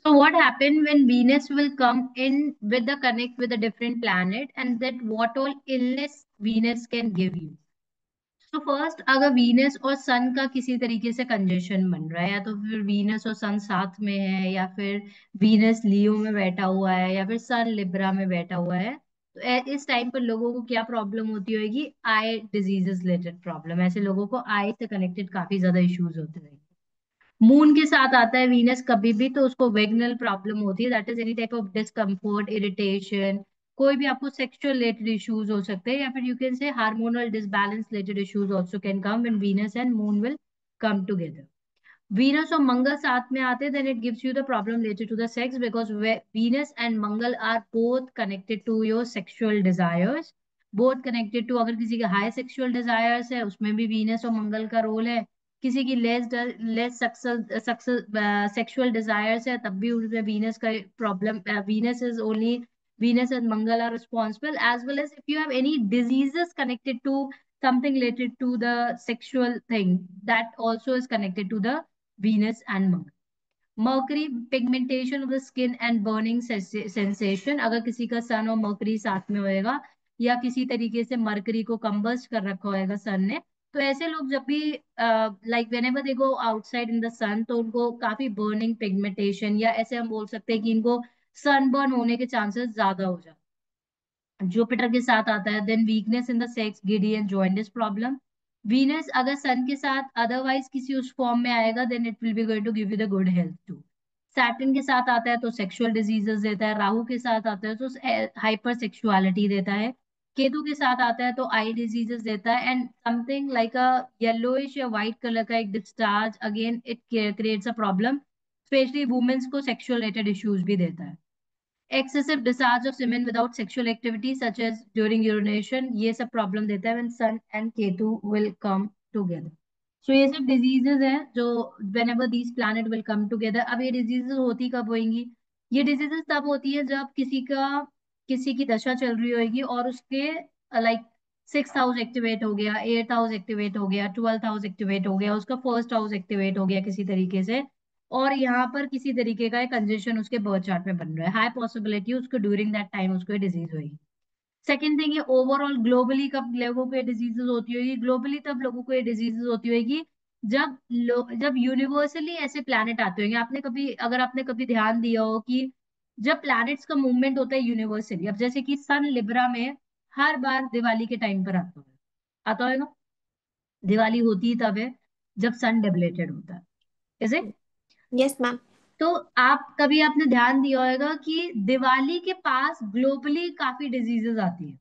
So what happened when Venus will come in with the connect with a different planet, and that what all illness Venus can give you. तो first अगर Venus और सन का किसी तरीके से conjunction बन रहा है, या तो फिर वीनस और सन साथ में है, या फिर वीनस लियो में बैठा हुआ है, या फिर सन लिब्रा में बैठा हुआ है, तो इस टाइम पर लोगों को क्या प्रॉब्लम होती होगी? आई डिजीजेस रिलेटेड प्रॉब्लम। ऐसे लोगों को आई से कनेक्टेड काफी ज्यादा इश्यूज होते हैं। मून के साथ आता है वीनस कभी भी, तो उसको वेगनल प्रॉब्लम होती है, that is any type of discomfort, irritation, कोई भी आपको सेक्सुअल रिलेटेड इश्यूज हो सकते हैं, या फिर you can say hormonal disbalance related issues also can come when Venus and moon will come together. Venus और मंगल साथ में आते, then it gives you the problem related to the sex, because Venus and Mangal are both connected to your sexual desires, both connected to, अगर किसी के high sexual desires है उसमें भी वीनस और मंगल का रोल है, किसी की लेस सेक्सुअल डिजायर्स है तब भी उसमें वीनस का problem, Venus is only, Venus and Mangal are responsible, as well as if you have any diseases connected to something related to the sexual thing, that also is connected to the Venus and Mars. Mercury, pigmentation of the skin and burning sensation, अगर किसी का सन और mercury साथ में होएगा, या किसी तरीके से मरकरी को कंबस्ट कर रखा होएगा सन ने, तो ऐसे लोग जब भी like whenever they go outside in the sun, तो उनको काफी बर्निंग पिगमेंटेशन, या ऐसे हम बोल सकते हैं कि इनको सनबर्न होने के चांसेस ज्यादा हो जाते हैं। जुपिटर के साथ आता है, then weakness in the sex, giddy and jaundice problem. Venus अगर सन के साथ अदरवाइज किसी उस फॉर्म में आएगा, then it will be going to give you the good health too. Saturn के साथ आता है तो सेक्सुअल डिजीजेस देता है, राहु के साथ आता है तो हाइपर सेक्सुअलिटी देता है, केतु के साथ आता है तो आई डिजीजेस देता है, and something like a yellowish या व्हाइट कलर का एक discharge, again it creates a problem, especially women's को सेक्सुअल रिलेटेड इश्यूज भी देता है। excessive discharge of semen without sexual activity such as during urination, ये सब प्रॉब्लम देता है when sun and ketu will come together. So ये सब डिजीजेज हैं जो whenever these planet will come together। अब ये डिजीजेज होती कब होंगी? ये डिजीजेज तब होती है जब किसी की दशा चल रही होगी और उसके लाइक सिक्स हाउस एक्टिवेट हो गया, एट्थ हाउस एक्टिवेट हो गया, ट्वेल्थ हाउस एक्टिवेट हो गया, उसका फर्स्ट हाउस एक्टिवेट हो गया किसी तरीके से, और यहाँ पर किसी तरीके का एक कंजेशन उसके बर्थ चार्ट में बन रहा है, हाई पॉसिबिलिटी उसको ड्यूरिंग दैट टाइम उसको डिजीज होगी। सेकेंड थिंग, ये ओवरऑल ग्लोबली कब लोगों को ये डिजीजेस होती होगी? ग्लोबली तब लोगों को ये डिजीजेस होती होगी जब यूनिवर्सली ऐसे प्लैनेट आते होंगे। अगर आपने कभी ध्यान दिया हो कि जब प्लैनेट्स का मूवमेंट होता है यूनिवर्सली, अब जैसे कि सन लिब्रा में हर बार दिवाली के टाइम पर आता है ना, दिवाली होती ही तब है जब सन डेबिलेटेड होता है, इज इट? Yes ma'am. तो कभी आपने ध्यान दिया होगा कि दिवाली के पास ग्लोबली काफी डिजीजेस आती है।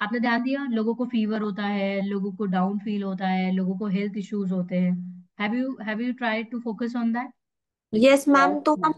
आपने ध्यान दिया, लोगों को फीवर होता है, लोगों को डाउन फील होता है, लोगों को हेल्थ इश्यूज होते हैं। Have you tried to focus on that? Yes ma'am, तो हम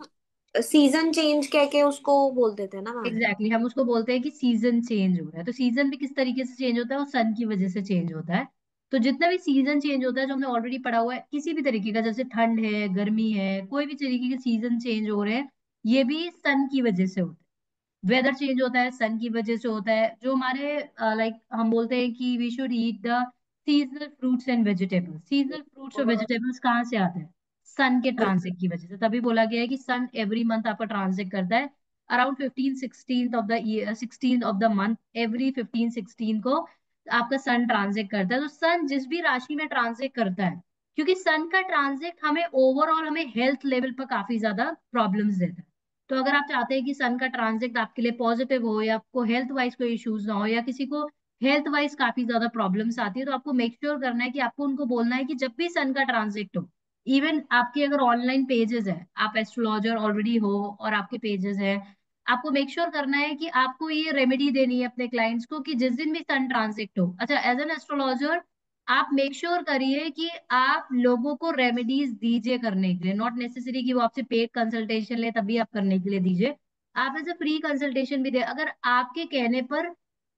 सीजन चेंज कह के उसको बोल देते हैं ना मैम। एग्जैक्टली, हम उसको बोलते हैं कि सीजन चेंज हो रहा है। तो सीजन भी किस तरीके से चेंज होता है? वो सन की वजह से चेंज होता है। तो जितना भी सीजन चेंज होता है जो हमने ऑलरेडी पढ़ा हुआ है, किसी भी तरीके का, जैसे ठंड है, गर्मी है, कोई भी तरीके के सीजन चेंज हो रहे हैं, ये भी सन की वजह से होते हैं। वेदर चेंज होता है सन की वजह से होता है। जो हमारे लाइक हम बोलते हैं कि we should eat the seasonal fruits and vegetables, seasonal fruits और वेजिटेबल्स कहाँ से आते हैं? सन के ट्रांजिट की वजह से। तभी बोला गया है कि सन एवरी मंथ आपका ट्रांजिट करता है, around 15 16 of the year, 16 of the month, every 15 16 को आपका सन ट्रांजिट करता है। तो सन जिस भी राशि में ट्रांजिट करता है, क्योंकि सन का ट्रांजिट हमें ओवरऑल हमें हेल्थ लेवल पर काफी ज्यादा प्रॉब्लम्स देता है। तो अगर आप चाहते हैं कि सन का ट्रांजिट आपके लिए पॉजिटिव हो, या आपको हेल्थ वाइज कोई इश्यूज ना हो, या किसी को हेल्थ वाइज काफी ज्यादा प्रॉब्लम्स आती है, तो आपको मेक श्योर करना है कि आपको उनको बोलना है कि जब भी सन का ट्रांजिट हो, इवन आपके अगर ऑनलाइन पेजेस है, आप एस्ट्रोलॉजर ऑलरेडी हो और आपके पेजेस है, आपको मेक श्योर करना है कि आपको ये रेमेडी देनी है अपने क्लाइंट्स को कि जिस दिन भी सन ट्रांजिट हो, अच्छा एज एन एस्ट्रोलॉजर आप मेक श्योर करिए कि आप लोगों को रेमेडीज दीजिए करने के लिए, नॉट नेसेसरी कि वो आपसे पेड कंसल्टेशन ले तभी आप करने के लिए दीजिए। आप एज ए फ्री कंसल्टेशन भी दे, अगर आपके कहने पर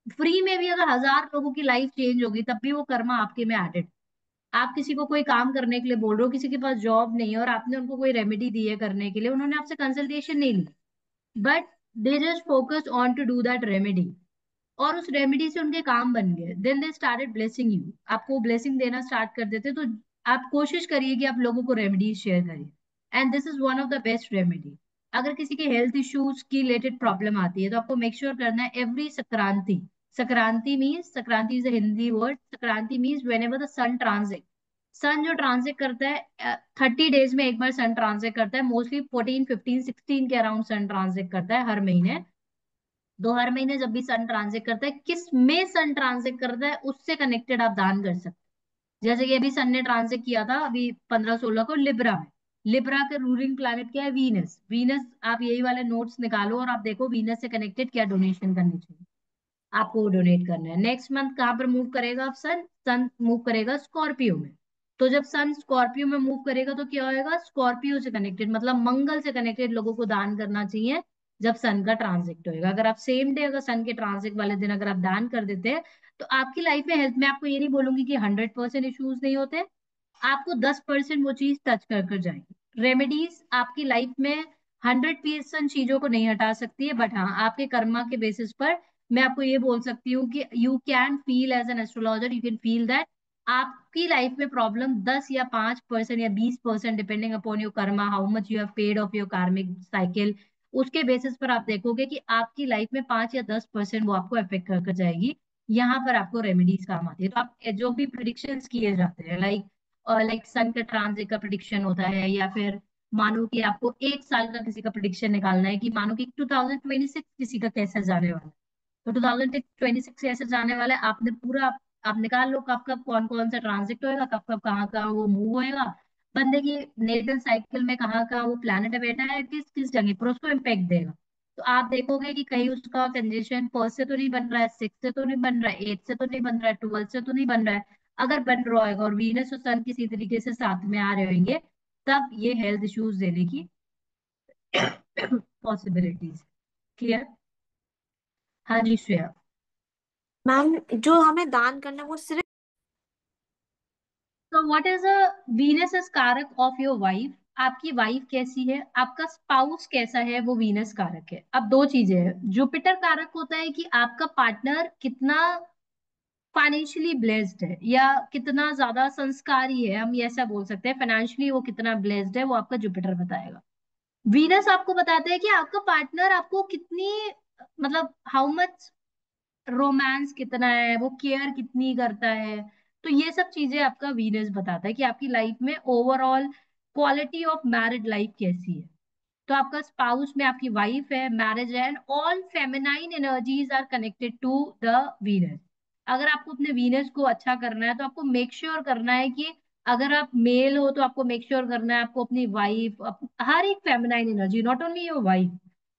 फ्री में भी अगर 1000 लोगों की लाइफ चेंज होगी, तब भी वो कर्मा आपके में एडेड। आप किसी को कोई काम करने के लिए बोल रहे हो, किसी के पास जॉब नहीं है और आपने उनको कोई रेमेडी दी है करने के लिए, उन्होंने आपसे कंसल्टेशन नहीं ली, but they just focus on to do that remedy, और उस रेमेडी से उनके काम बन गए, then they started blessing you, आपको ब्लेसिंग देना स्टार्ट कर देते। तो आप कोशिश करिए कि आप लोगों को रेमेडीज शेयर करिए, and this is one of the best remedy. अगर किसी के हेल्थ इश्यूज की रिलेटेड प्रॉब्लम आती है तो आपको मेक श्योर करना है every Sankranti, Sankranti means, Sankranti is a Hindi word, Sankranti means whenever the sun transit, sun जो ट्रांजिट करता है 30 डेज में एक बार सन ट्रांजिट करता है, मोस्टली 14 15 16 के अराउंड सन ट्रांजिट करता है हर महीने। दो हर महीने जब भी सन ट्रांजिट करता है, किस में सन ट्रांजिट करता है उससे कनेक्टेड आप दान कर सकते हैं। जैसे कि अभी सन ने ट्रांजिट किया था अभी 15 16 को लिब्रा में। लिब्रा के रूलिंग प्लैनेट क्या है? वीनस। वीनस, आप यही वाले नोट्स निकालो और आप देखो वीनस से कनेक्टेड क्या डोनेशन करनी चाहिए, आपको डोनेट करना है। नेक्स्ट मंथ कहाँ पर मूव करेगा अब सन? सन मूव करेगा स्कॉर्पियो में। तो जब सन स्कॉर्पियो में मूव करेगा तो क्या होएगा? स्कॉर्पियो से कनेक्टेड मतलब मंगल से कनेक्टेड लोगों को दान करना चाहिए जब सन का ट्रांजिट होएगा। अगर आप सेम डे, अगर सन के ट्रांजिट वाले दिन अगर आप दान कर देते हैं तो आपकी लाइफ में हेल्थ में, आपको ये नहीं बोलूंगी कि 100% इश्यूज नहीं होते, आपको 10% वो चीज टच कर कर जाएगी। रेमेडीज आपकी लाइफ में 100% चीजों को नहीं हटा सकती है, बट हाँ आपके कर्मा के बेसिस पर मैं आपको ये बोल सकती हूँ कि you can feel as an astrologer, you can feel that आपकी लाइफ में प्रॉब्लम 10 या 5% या 20%, depending upon your karma, how much you have paid off your karmic cycle, उसके बेसिस पर आप देखोगे कि आपकी लाइफ में 5 या 10% वो आपको अफेक्ट कर कर जाएगी। यहाँ पर आपको रेमेडीज काम आती है। तो आप जो भी प्रिडिक्शंस किए जाते हैं, लाइक सन का ट्रांजिट का प्रिडिक्शन होता है, या फिर मानो कि आपको 1 साल का किसी का प्रिडिक्शन निकालना है कि मानो कि 2026 किसी का कैसे जाने वाला है, तो 2026 ऐसे जाने वाला है, आपने पूरा आप निकाल लो कब कब कौन कौन सा ट्रांजिट होएगा, कब कब कहाँ कहाँ वो मूव होएगा, बंदे की नेटल साइकिल में कहाँ कहाँ वो प्लैनेट बैठा है, किस किस जगह पर उसको इम्पेक्ट देगा। तो आप देखोगे कि कहीं उसका कंजेशन फर्स्ट से तो नहीं बन रहा है, सिक्स से तो नहीं बन रहा है, एट से तो नहीं बन रहा है, 12 से तो नहीं बन रहा है। अगर बन रहा होगा और वीनस और सन किसी तरीके से साथ में आ रहे होंगे, तब ये हेल्थ इश्यूज देने की पॉसिबिलिटीज। क्लियर? हाँ जी श्रेया। मैम जो हमें दान करना है वो सिर्फ। तो what is a Venus is कारक ऑफ योर वाइफ। आपकी वाइफ कैसी है, आपका स्पाउस कैसा है, वो वीनस कारक है। अब दो चीजें हैं, जुपिटर कारक होता है कि आपका पार्टनर कितना फाइनेंशियली ब्लेस्ड है या कितना ज्यादा संस्कारी है, हम ये ऐसा बोल सकते हैं, फाइनेंशियली वो कितना ब्लेस्ड है वो आपका जुपिटर बताएगा। वीनस आपको बताते हैं कि आपका पार्टनर आपको कितनी, मतलब हाउ मच रोमांस कितना है, वो केयर कितनी करता है। तो ये सब चीजें आपका वीनस बताता है कि आपकी लाइफ में overall quality of married life कैसी है। तो आपका स्पाउस में आपकी वाइफ है, मैरिज है, and all feminine energies are connected to the Venus. अगर आपको अपने वीनस को अच्छा करना है तो आपको मेक श्योर करना है कि अगर आप मेल हो तो आपको मेक श्योर करना है आपको अपनी वाइफ, हर एक feminine energy, not only your wife.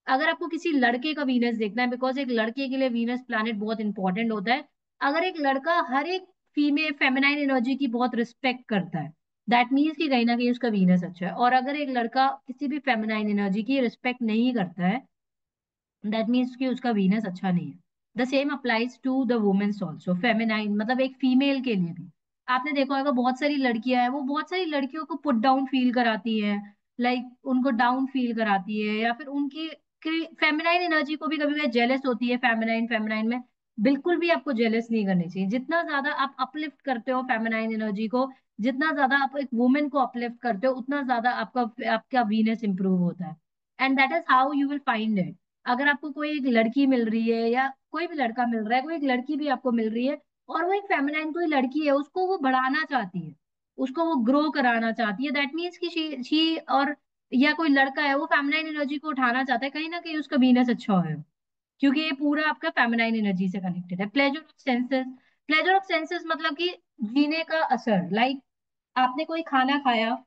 अगर आपको किसी लड़के का वीनस देखना है, बिकॉज एक लड़के के लिए वीनस प्लैनेट बहुत इंपॉर्टेंट होता है, अगर एक लड़का हर एक फीमेल फेमिनाइन एनर्जी की बहुत रिस्पेक्ट करता है, दैट मीन्स कि कहीं ना कहीं उसका वीनस अच्छा है। और अगर एक लड़का किसी भी फेमिनाइन एनर्जी की रिस्पेक्ट नहीं करता है, दैट मीन्स कि उसका वीनस अच्छा नहीं है। The same applies to the women's also, feminine मतलब एक फीमेल के लिए भी। आपने देखा होगा बहुत सारी लड़कियां हैं, वो बहुत सारी लड़कियों को पुट डाउन फील कराती है, उनको डाउन फील कराती है, या फिर उनकी फेमिनाइन एनर्जी को भी कभी कभी जेलस होती है। फेमिनाइन फेमिनाइन में बिल्कुल भी आपको जेलस नहीं करनी चाहिए। जितना ज्यादा आप अपलिफ्ट करते हो फेमिनाइन एनर्जी को, जितना ज्यादा आप एक वुमेन को अपलिफ्ट करते हो, उतना ज्यादा आपका आपका वीनस इंप्रूव होता है। And that is how you will find it. अगर आपको कोई एक लड़की मिल रही है या कोई भी लड़का मिल रहा है, कोई एक लड़की भी आपको मिल रही है और वो एक फेमिनाइन कोई लड़की है, उसको वो बढ़ाना चाहती है, उसको वो ग्रो कराना चाहती है, दैट मीन्स कि शी और या कोई लड़का है वो फेमिनाइन एनर्जी को उठाना चाहता है, कहीं ना कहीं उसका वीनस अच्छा है, क्योंकि ये पूरा आपका फेमिनाइन एनर्जी से कनेक्टेड है। Pleasure of senses, pleasure of senses मतलब कि जीने का असर, आपने कोई खाना खाया,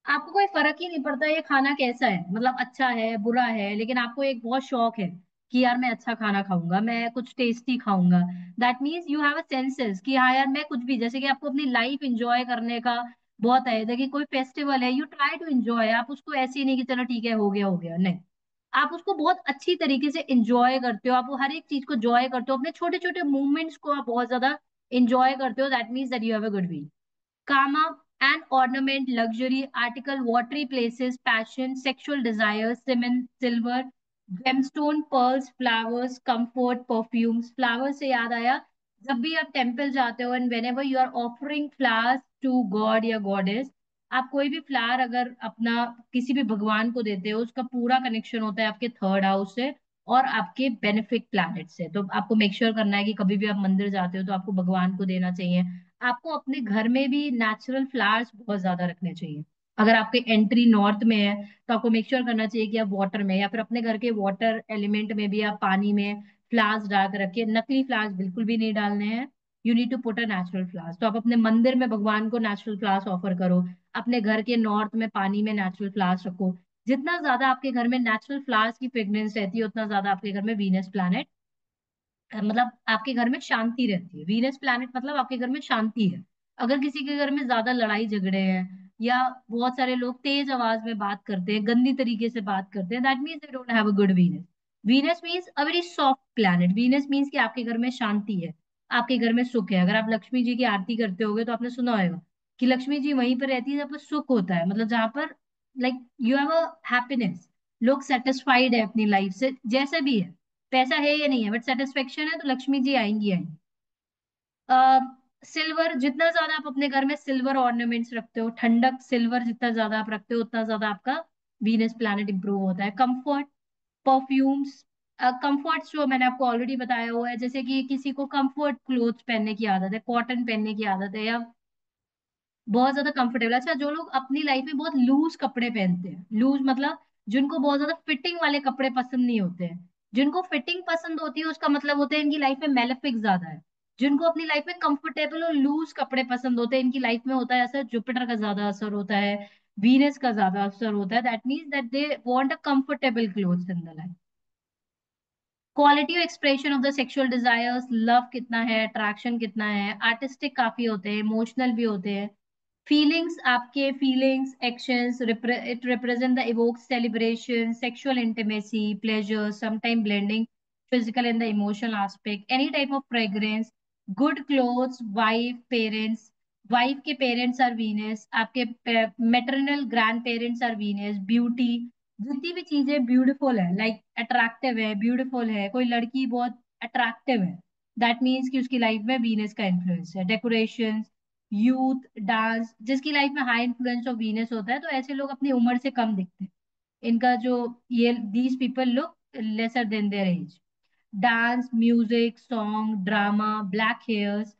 आपको कोई फर्क ही नहीं पड़ता ये खाना कैसा है, मतलब अच्छा है बुरा है, लेकिन आपको एक बहुत शौक है कि यार मैं अच्छा खाना खाऊंगा, मैं कुछ टेस्टी खाऊंगा। That means you have a senses कि हाँ यार मैं कुछ भी, जैसे कि आपको अपनी लाइफ एंजॉय करने का बहुत है, देखिए कोई फेस्टिवल है, यू ट्राई टू एंजॉय, आप उसको ऐसे ही नहीं कि चलो ठीक है हो गया नहीं, आप उसको बहुत अच्छी तरीके से एंजॉय करते हो, आप वो हर एक चीज को जॉय करते हो, अपने छोटे छोटे मूवमेंट्स को आप बहुत ज्यादा एंजॉय करते हो। That means that you have a good week. Karma and ornament, luxury, article, watery places, passion, sexual desires, cement, silver, gemstone, pearls, flowers, comfort, perfumes. Flowers से याद आया, जब भी आप टेम्पल जाते हो and whenever you are offering flowers to God या goddess. आप कोई भी फ्लावर अगर अपना किसी भी भगवान को देते हो, उसका पूरा कनेक्शन होता है आपके थर्ड हाउस से और आपके बेनिफिक प्लैनेट से। तो आपको मेक श्योर करना है कि कभी भी आप मंदिर जाते हो तो आपको भगवान को देना चाहिए। आपको अपने घर में भी नेचुरल फ्लावर्स बहुत ज्यादा रखने चाहिए। अगर आपके एंट्री नॉर्थ में है तो आपको मेक श्योर करना चाहिए कि आप वाटर में या फिर अपने घर के वाटर एलिमेंट में भी आप पानी में फ्लावर्स डाल के रखिए। नकली फ्लावर्स बिल्कुल भी नहीं डालने हैं। You need to put a natural flowers. तो आप अपने मंदिर में भगवान को नेचुरल फ्लावर्स ऑफर करो। अपने घर के नॉर्थ में पानी में नेचुरल फ्लावर्स रखो। जितना ज्यादा आपके घर में नेचुरल फ्लावर्स की फ्रेग्रेंस रहती है उतना ज्यादा आपके घर में वीनस प्लैनेट मतलब आपके घर में शांति रहती है। वीनस प्लैनेट मतलब आपके घर में शांति है। अगर किसी के घर में ज्यादा लड़ाई झगड़े हैं या बहुत सारे लोग तेज आवाज में बात करते हैं, गंदी तरीके से बात करते हैं, that means they don't have a good Venus. Venus means a very soft planet. Venus means कि आपके घर में शांति है, आपके घर में सुख है। अगर आप लक्ष्मी जी की आरती करते होगे तो आपने सुना होगा कि लक्ष्मी जी वहीं पर रहती है जहाँ पर सुख होता है, मतलब जहां पर like you have a happiness. लोग सेटिस्फाइड है अपनी लाइफ से जैसे भी है। पैसा है या नहीं है बट सेटिस्फेक्शन है तो लक्ष्मी जी आएंगी आएंगी। सिल्वर जितना ज्यादा आप अपने घर में सिल्वर ऑर्नामेंट्स रखते हो, ठंडक सिल्वर जितना ज्यादा आप रखते हो उतना ज्यादा आपका वीनस प्लैनेट इंप्रूव होता है। Comfort, perfumes. कंफर्ट्स जो मैंने आपको ऑलरेडी बताया हुआ है, जैसे कि किसी को कंफर्ट क्लोथ्स पहनने की आदत है, कॉटन पहनने की आदत है या बहुत ज्यादा कंफर्टेबल। अच्छा, जो लोग अपनी लाइफ में बहुत लूज कपड़े पहनते हैं, लूज मतलब जिनको बहुत ज्यादा फिटिंग वाले कपड़े पसंद नहीं होते हैं, जिनको फिटिंग पसंद होती है उसका मतलब होता है इनकी लाइफ में मेलेफिक ज्यादा है। जिनको अपनी लाइफ में कंफर्टेबल और लूज कपड़े पसंद होते हैं इनकी लाइफ में होता है ऐसा, जुपिटर का ज्यादा असर होता है, वीनस का ज्यादा असर होता है। That means that they want a comfortable clothes in the life. Quality और expression of the sexual desires, love कितना है, अट्रैक्शन कितना है, आर्टिस्टिक काफी होते हैं, इमोशनल भी होते हैं। फीलिंग्स, आपके feelings actions it represent the evoke celebration, sexual intimacy, pleasure, sometime blending physical in the emotional aspect, any type of fragrance, good clothes, wife parents. Wife के पेरेंट्स आर वीनस, आपके maternal grand parents are Venus. Beauty, जितनी भी चीजें beautiful है, like attractive है, beautiful है, कोई लड़की बहुत अट्रैक्टिव है, दैट मीन्स कि उसकी लाइफ में वीनस का इन्फ्लुएंस है। डेकोरेशन, यूथ, डांस, जिसकी लाइफ में हाई इन्फ्लुएंस ऑफ वीनस होता है तो ऐसे लोग अपनी उम्र से कम दिखते हैं। इनका जो ये these people look lesser than their age. Dance, music, song, drama, black hairs,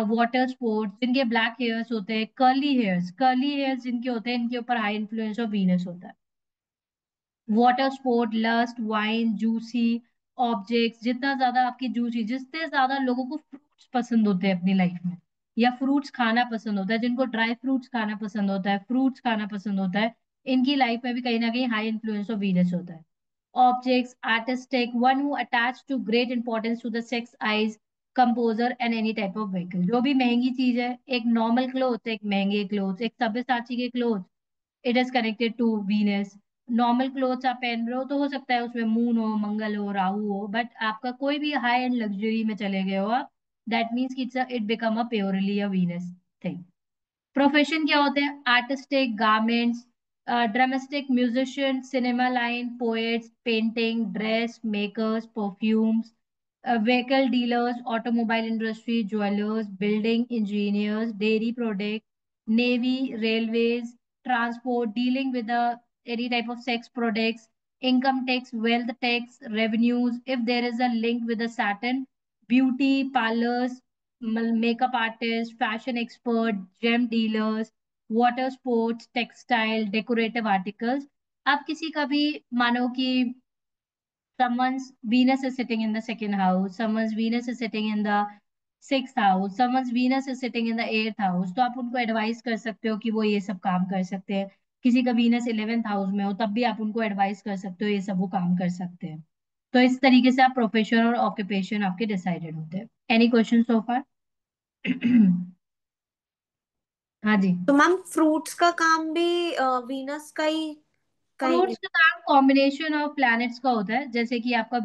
water sports, जिनके ब्लैक हेयर्स होते हैं, कर्ली हेयर्स जिनके होते हैं इनके ऊपर हाई इन्फ्लुएंस ऑफ वीनस होता है। Water sport, lust, wine, juicy objects, जितना ज्यादा आपकी जूसी, जितने ज्यादा लोगों को फ्रूट्स पसंद होते हैं अपनी लाइफ में या फ्रूट्स खाना पसंद होता है, जिनको ड्राई फ्रूट्स खाना पसंद होता है, फ्रूट्स खाना पसंद होता है, इनकी लाइफ में भी कहीं ना कहीं हाई इन्फ्लुएंस ऑफ वीनस होता है। Objects, artistic, one who attach to great importance to the sex eyes, composer and any type of vehicle. जो भी महंगी चीज है, एक नॉर्मल क्लोथ, एक महंगे क्लोथ, एक सब्यसाची के cloth, it is connected to Venus. Normal clothes आप पहन रहे हो तो हो सकता है उसमें मून हो, मंगल हो, राहु हो, बट आपका कोई भी हाई एंड लग्जरी में चले गए हो आप, दैट मीन्स कि it become a purely a Venus thing. Profession क्या होते हैं? Artistic, garments, drumstick, musician, cinema line, poets, painting, dress makers, perfumes, vehicle dealers, automobile industry, jewellers, building engineers, dairy product, navy, railways, transport, dealing with any type of sex products, income tax, wealth tax, revenues, if there is a link with a Saturn, beauty, parlors, makeup artist, fashion expert, gem dealers, water sports, textile, decorative articles। आप किसी का भी मानो कि someone's Venus is sitting in the second house, someone's Venus is sitting in the sixth house, someone's Venus is sitting in the eighth house, तो आप उनको advice कर सकते हो कि वो ये सब काम कर सकते हैं। किसी का Venus 11th हाउस में हो तब भी आप उनको एडवाइस कर सकते हो ये सब वो काम कर सकते हैं। तो इस तरीके से आप प्रोफेशन और ऑक्यूपेशन आपके डिसाइडेड होते हैं। एनी क्वेश्चन सो फार? हाँ जी। तो मैम फ्रूट्स का काम भी वीनस का ही कहेंगे? फ्रूट्स का काम कॉम्बिनेशन ऑफ प्लैनेट्स का होता है, जैसे कि आपका